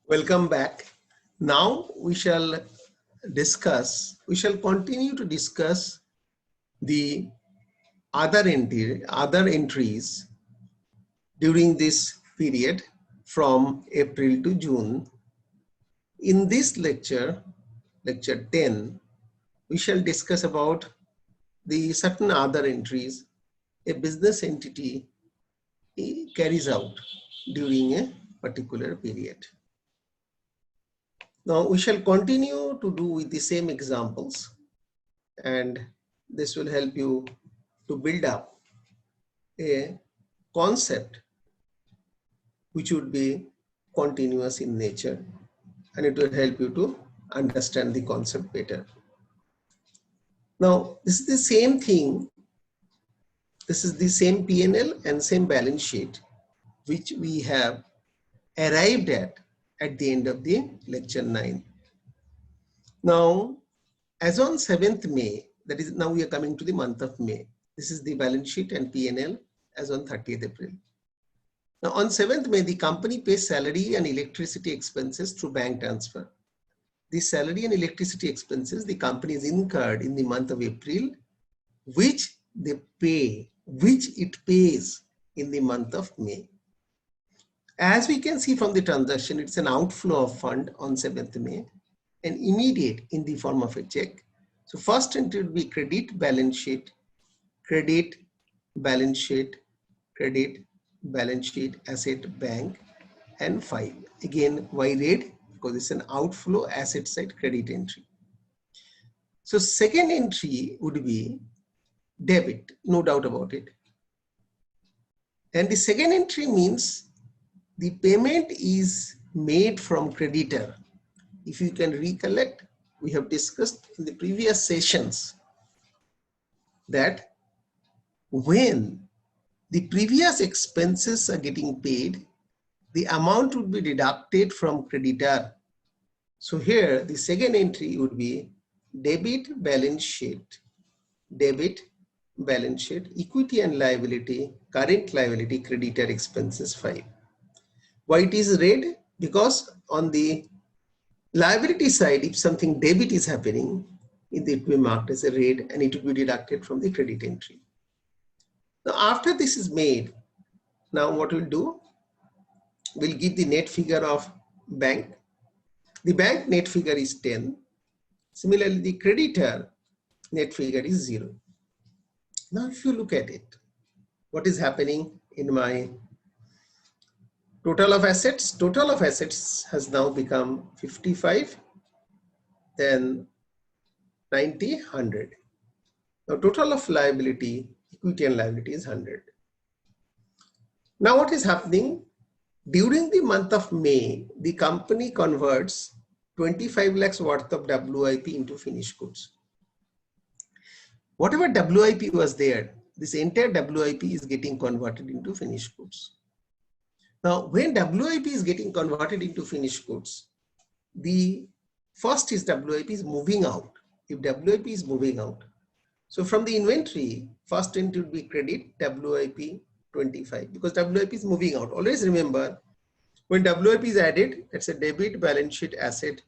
Welcome back. Now we shall continue to discuss the other entries during this period from April to June. In this lecture 10, we shall discuss about the certain other entries a business entity carries out during a particular period. Now we shall continue to do with the same examples, and this will help you to build up a concept which would be continuous in nature, and it will help you to understand the concept better. Now this is the same thing. This is the same P&L and same balance sheet which we have arrived at the end of the lecture 9. Now, as on 7th May, that is, now we are coming to the month of May. This is the balance sheet and P&L as on 30th April. Now, on 7th May, the company pays salary and electricity expenses through bank transfer. The salary and electricity expenses the company is incurred in the month of April, which it pays in the month of May. As we can see from the transaction, it's an outflow of fund on 7th May and immediate in the form of a check. So first entry would be credit balance sheet, credit balance sheet, credit balance sheet, asset bank, and file. Again, why red? Because it's an outflow asset side credit entry. So second entry would be debit, no doubt about it. And the second entry means the payment is made from creditor. If you can recollect, we have discussed in the previous sessions that when the previous expenses are getting paid, the amount would be deducted from creditor. So here the second entry would be debit balance sheet, equity and liability, current liability, creditor expenses file. Why it is red? Because on the liability side, if something debit is happening, it will be marked as a red and it will be deducted from the credit entry. Now, after this is made, now what we'll do, we'll give the net figure of bank. The bank net figure is 10. Similarly, the creditor net figure is 0. Now, if you look at it, what is happening in my total of assets has now become 55, then 90, 100. Now total of liability, equity and liability is 100. Now what is happening? During the month of May, the company converts 25 lakhs worth of WIP into finished goods. Whatever WIP was there, this entire WIP is getting converted into finished goods. Now, when WIP is getting converted into finished goods, the first is WIP is moving out. If WIP is moving out, so from the inventory, first entry would be credit WIP 25 because WIP is moving out. Always remember, when WIP is added, that's a debit balance sheet asset,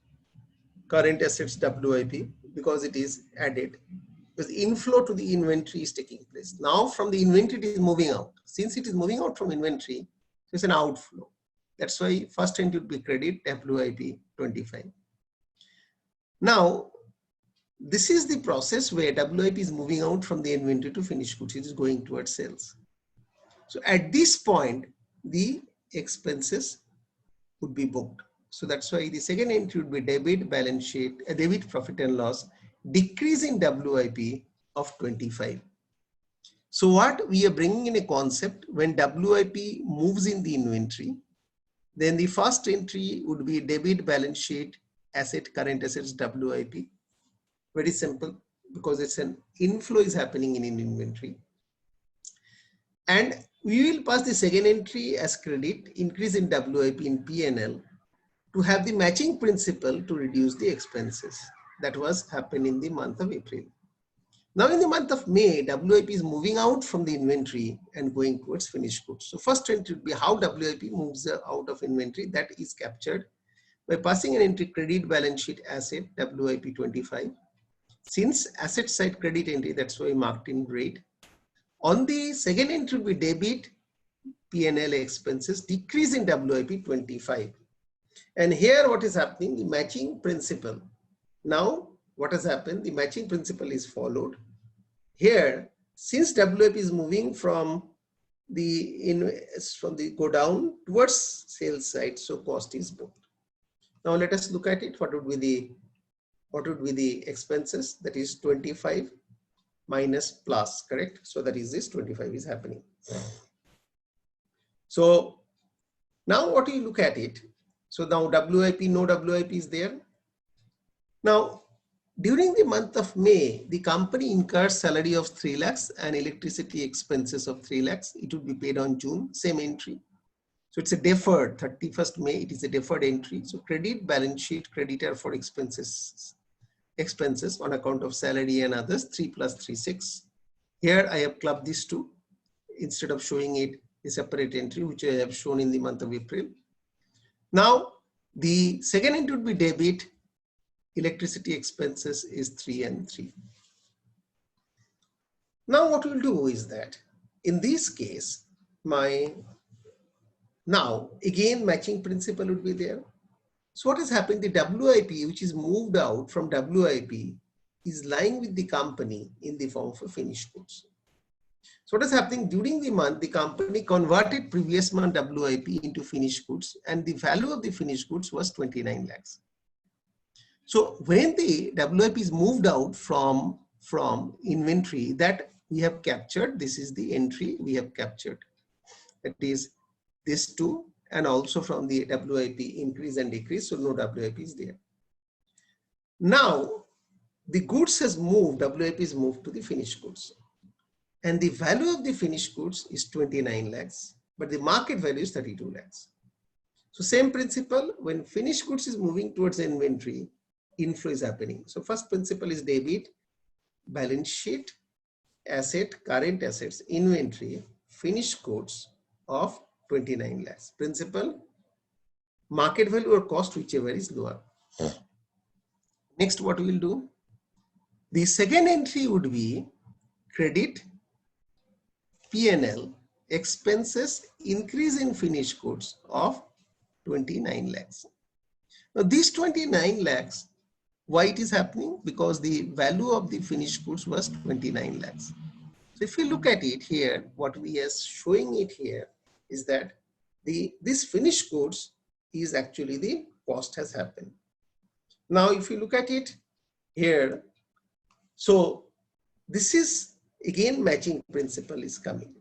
current assets WIP because it is added. Because inflow to the inventory is taking place. Now from the inventory it is moving out. Since it is moving out from inventory, it's an outflow. That's why first entry would be credit WIP 25. Now, this is the process where WIP is moving out from the inventory to finished goods. It is going towards sales. So at this point, the expenses would be booked. So that's why the second entry would be debit balance sheet, debit profit and loss, decrease in WIP of 25. So what we are bringing in a concept, when WIP moves in the inventory, then the first entry would be debit balance sheet, asset, current assets, WIP. Very simple, because it's an inflow is happening in inventory. And we will pass the second entry as credit, increase in WIP in P&L to have the matching principle to reduce the expenses. That was happened in the month of April. Now in the month of May, WIP is moving out from the inventory and going towards finished goods. So first entry would be how WIP moves out of inventory, that is captured. by passing an entry credit balance sheet asset WIP 25. Since asset side credit entry, that's why marked in red. On the second entry will be debit P&L expenses, decrease in WIP 25. And here what is happening, the matching principle. Now what has happened, the matching principle is followed. Here, since WIP is moving from the go down towards sales side, so cost is booked. Now let us look at it. What would be the expenses? That is 25 minus plus, correct? So that is this 25 is happening. So now what you look at it? So now WIP, no WIP is there. Now during the month of May, the company incurs salary of 3 lakhs and electricity expenses of 3 lakhs. It would be paid on June, same entry. So it's a deferred, 31st May, it is a deferred entry. So credit balance sheet, creditor for expenses on account of salary and others, 3 plus 3, 6. Here I have clubbed these two instead of showing it a separate entry, which I have shown in the month of April. Now the second entry would be debit. Electricity expenses is 3 and 3. Now what we'll do is that in this case, now again matching principle would be there. So what is happening? The WIP which is moved out from WIP is lying with the company in the form of finished goods. So what is happening during the month, the company converted previous month WIP into finished goods and the value of the finished goods was 29 lakhs. So when the WIP is moved out from inventory that we have captured, this is the entry we have captured. That is this two, and also from the WIP increase and decrease, so no WIP is there. Now the goods has moved, WIP is moved to the finished goods. And the value of the finished goods is 29 lakhs, but the market value is 32 lakhs. So same principle, when finished goods is moving towards inventory, inflow is happening. So first principle is debit, balance sheet, asset, current assets, inventory, finished goods of 29 lakhs. Principle, market value or cost, whichever is lower. Next, what we will do? The second entry would be credit, P&L, expenses, increase in finished goods of 29 lakhs. Now these 29 lakhs, why it is happening? Because the value of the finished goods was 29 lakhs. So if you look at it here, what we are showing it here is that this finished goods is actually the cost has happened. Now if you look at it here, so this is again matching principle is coming.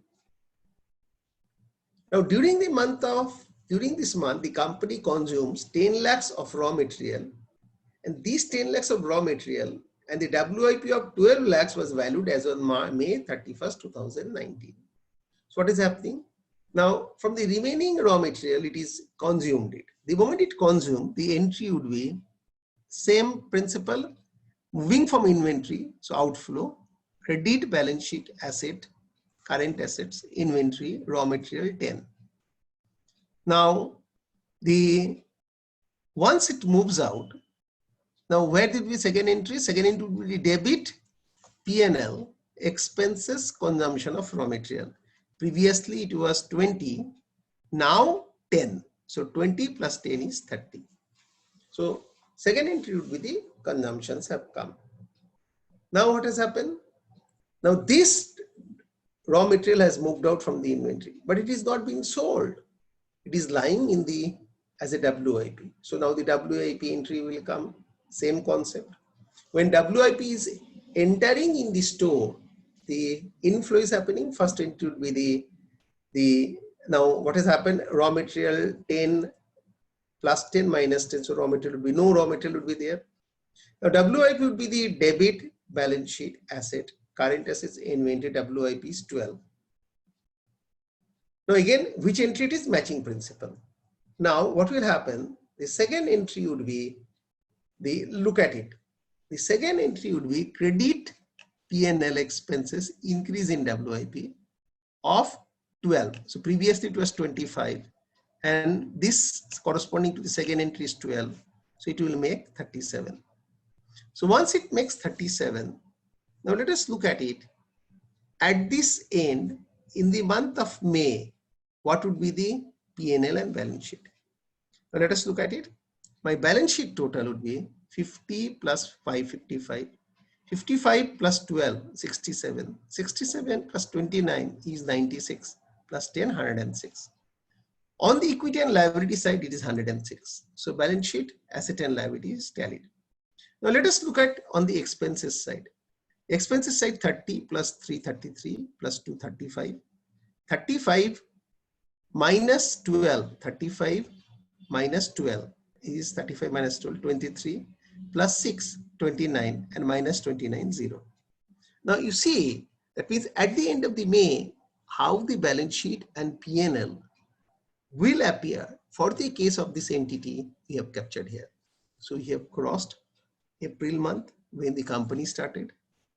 Now during this month, the company consumes 10 lakhs of raw material, and these 10 lakhs of raw material and the WIP of 12 lakhs was valued as on May 31st, 2019. So what is happening? Now from the remaining raw material, it is consumed it. The moment it consumed, the entry would be same principle, moving from inventory, so outflow, credit balance sheet, asset, current assets, inventory, raw material 10. Now once it moves out, now where did we second entry? Second entry would be debit, P&L, expenses, consumption of raw material. Previously it was 20, now 10. So 20 plus 10 is 30. So second entry would be the consumptions have come. Now what has happened? Now this raw material has moved out from the inventory, but it is not being sold. It is lying in as a WIP. So now the WIP entry will come, same concept. When WIP is entering in the store, the inflow is happening. First entry would be now what has happened? Raw material 10 plus 10 minus 10. So raw material would be, no raw material would be there. Now WIP would be the debit, balance sheet, asset, current assets, inventory, WIP is 12. Now again, which entry it is? Matching principle. Now what will happen? The second entry would be look at it. The second entry would be credit, P&L expenses, increase in WIP of 12. So previously it was 25. and this corresponding to the second entry is 12. So it will make 37. So once it makes 37, now let us look at it. At this end, in the month of May, what would be the P&L and balance sheet? Now let us look at it. My balance sheet total would be 50 plus 555. 55 plus 12, 67. 67 plus 29 is 96 plus 10, 106. On the equity and liability side, it is 106. So balance sheet, asset and liability is tallied. Now let us look at on the expenses side. Expenses side 30 plus 333 plus 235. 35 minus 12. 35 minus 12 is 35 minus 12, 23 plus 6, 29 and minus 29, 0. Now you see that means at the end of the May, how the balance sheet and P&L will appear for the case of this entity we have captured here. So we have crossed April month when the company started,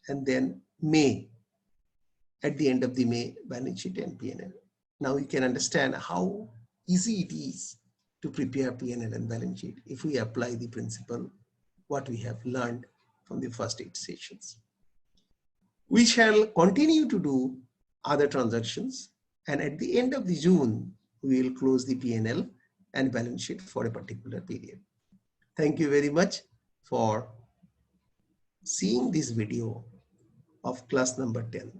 and then May at the end of the May balance sheet and P&L. Now you can understand how easy it is to prepare P&L and balance sheet if we apply the principle what we have learned from the first 8 sessions. We shall continue to do other transactions, and at the end of the June, we will close the P&L and balance sheet for a particular period. Thank you very much for seeing this video of class number 10.